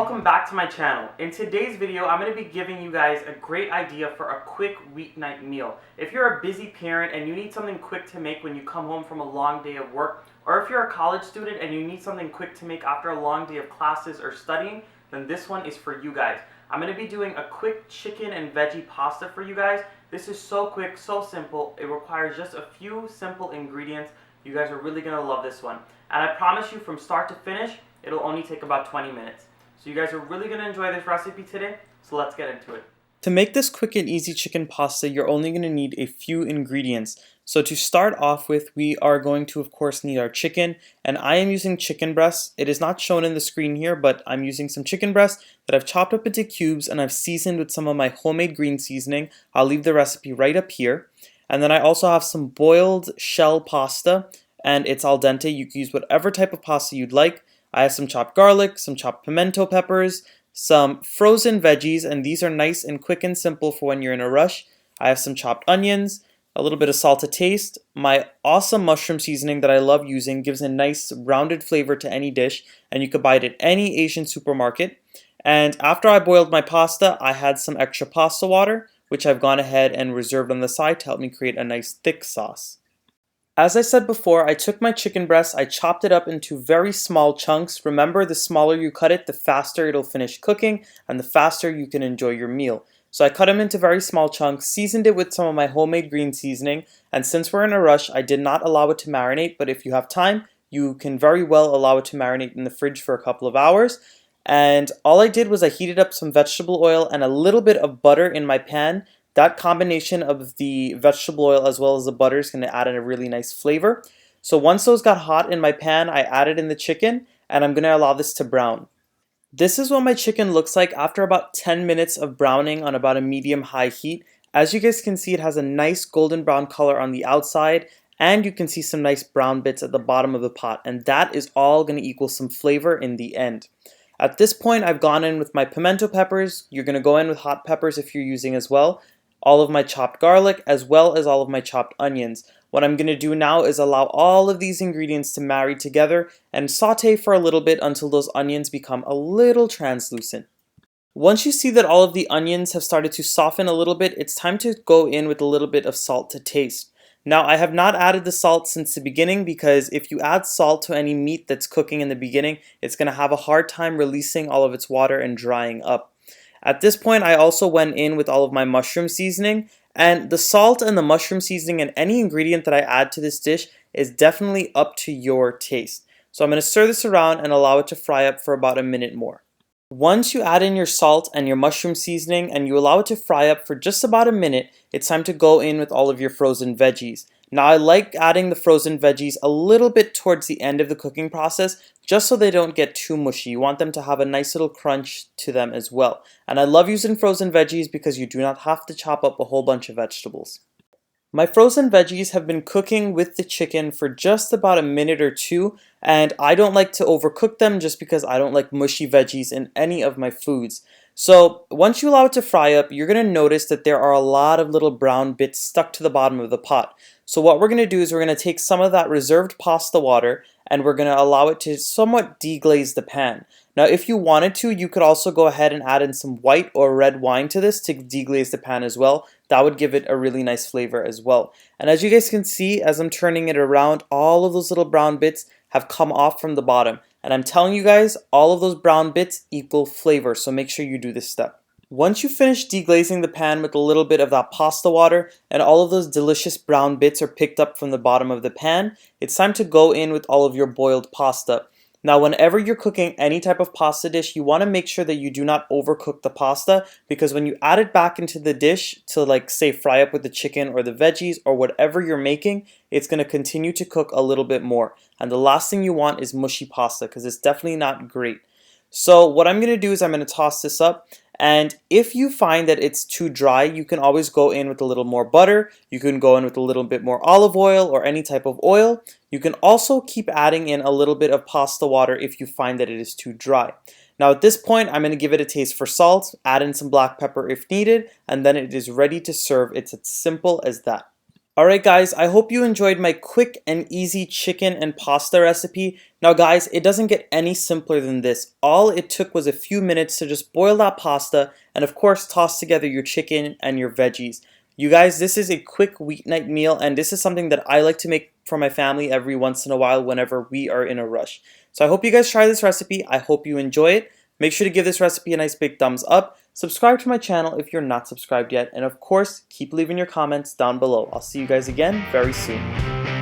welcome back to my channel. In today's video, I'm going to be giving you guys a great idea for a quick weeknight meal. If you're a busy parent and you need something quick to make when you come home from a long day of work, or if you're a college student and you need something quick to make after a long day of classes or studying, then this one is for you guys. I'm going to be doing a quick chicken and veggie pasta for you guys. This is so quick, so simple. It requires just a few simple ingredients. You guys are really going to love this one. And I promise you, from start to finish, it'll only take about 20 minutes. So you guys are really going to enjoy this recipe today, so let's get into it. To make this quick and easy chicken pasta, you're only going to need a few ingredients. So to start off with, we are going to, of course, need our chicken, and I am using chicken breasts. It is not shown in the screen here, but I'm using some chicken breasts that I've chopped up into cubes and I've seasoned with some of my homemade green seasoning. I'll leave the recipe right up here. And then I also have some boiled shell pasta, and it's al dente. You can use whatever type of pasta you'd like. I have some chopped garlic, some chopped pimento peppers, some frozen veggies, and these are nice and quick and simple for when you're in a rush. I have some chopped onions, a little bit of salt to taste. My awesome mushroom seasoning that I love using gives a nice rounded flavor to any dish, and you could buy it at any Asian supermarket. And after I boiled my pasta, I had some extra pasta water, which I've gone ahead and reserved on the side to help me create a nice thick sauce. As I said before, I took my chicken breast, I chopped it up into very small chunks. Remember, the smaller you cut it, the faster it'll finish cooking and the faster you can enjoy your meal. So I cut them into very small chunks, seasoned it with some of my homemade green seasoning, and since we're in a rush, I did not allow it to marinate, but if you have time, you can very well allow it to marinate in the fridge for a couple of hours. And all I did was I heated up some vegetable oil and a little bit of butter in my pan. That combination of the vegetable oil as well as the butter is going to add in a really nice flavor. So once those got hot in my pan, I added in the chicken and I'm going to allow this to brown. This is what my chicken looks like after about 10 minutes of browning on about a medium-high heat. As you guys can see, it has a nice golden brown color on the outside, and you can see some nice brown bits at the bottom of the pot, and that is all going to equal some flavor in the end. At this point, I've gone in with my pimento peppers. You're going to go in with hot peppers if you're using as well. All of my chopped garlic, as well as all of my chopped onions. What I'm going to do now is allow all of these ingredients to marry together and saute for a little bit until those onions become a little translucent. Once you see that all of the onions have started to soften a little bit, it's time to go in with a little bit of salt to taste. Now, I have not added the salt since the beginning because if you add salt to any meat that's cooking in the beginning, it's going to have a hard time releasing all of its water and drying up. At this point, I also went in with all of my mushroom seasoning, and the salt and the mushroom seasoning and any ingredient that I add to this dish is definitely up to your taste. So I'm going to stir this around and allow it to fry up for about a minute more. Once you add in your salt and your mushroom seasoning and you allow it to fry up for just about a minute, it's time to go in with all of your frozen veggies. Now, I like adding the frozen veggies a little bit towards the end of the cooking process just so they don't get too mushy. You want them to have a nice little crunch to them as well. And I love using frozen veggies because you do not have to chop up a whole bunch of vegetables. My frozen veggies have been cooking with the chicken for just about a minute or two, and I don't like to overcook them just because I don't like mushy veggies in any of my foods. So once you allow it to fry up, you're going to notice that there are a lot of little brown bits stuck to the bottom of the pot. So what we're going to do is we're going to take some of that reserved pasta water and we're going to allow it to somewhat deglaze the pan. Now, if you wanted to, you could also go ahead and add in some white or red wine to this to deglaze the pan as well. That would give it a really nice flavor as well. And as you guys can see, as I'm turning it around, all of those little brown bits have come off from the bottom. And I'm telling you guys, all of those brown bits equal flavor, so make sure you do this step. Once you finish deglazing the pan with a little bit of that pasta water and all of those delicious brown bits are picked up from the bottom of the pan, it's time to go in with all of your boiled pasta. Now, whenever you're cooking any type of pasta dish, you want to make sure that you do not overcook the pasta because when you add it back into the dish to, like, say, fry up with the chicken or the veggies or whatever you're making, it's going to continue to cook a little bit more. And the last thing you want is mushy pasta because it's definitely not great. So what I'm going to do is I'm going to toss this up, and if you find that it's too dry, you can always go in with a little more butter, you can go in with a little bit more olive oil or any type of oil. You can also keep adding in a little bit of pasta water if you find that it is too dry. Now at this point, I'm going to give it a taste for salt, add in some black pepper if needed, and then it is ready to serve. It's as simple as that. Alright guys, I hope you enjoyed my quick and easy chicken and pasta recipe. Now guys, it doesn't get any simpler than this. All it took was a few minutes to just boil that pasta and of course toss together your chicken and your veggies. You guys, this is a quick weeknight meal and this is something that I like to make for my family every once in a while whenever we are in a rush. So I hope you guys try this recipe. I hope you enjoy it. Make sure to give this recipe a nice big thumbs up. Subscribe to my channel if you're not subscribed yet. And of course, keep leaving your comments down below. I'll see you guys again very soon.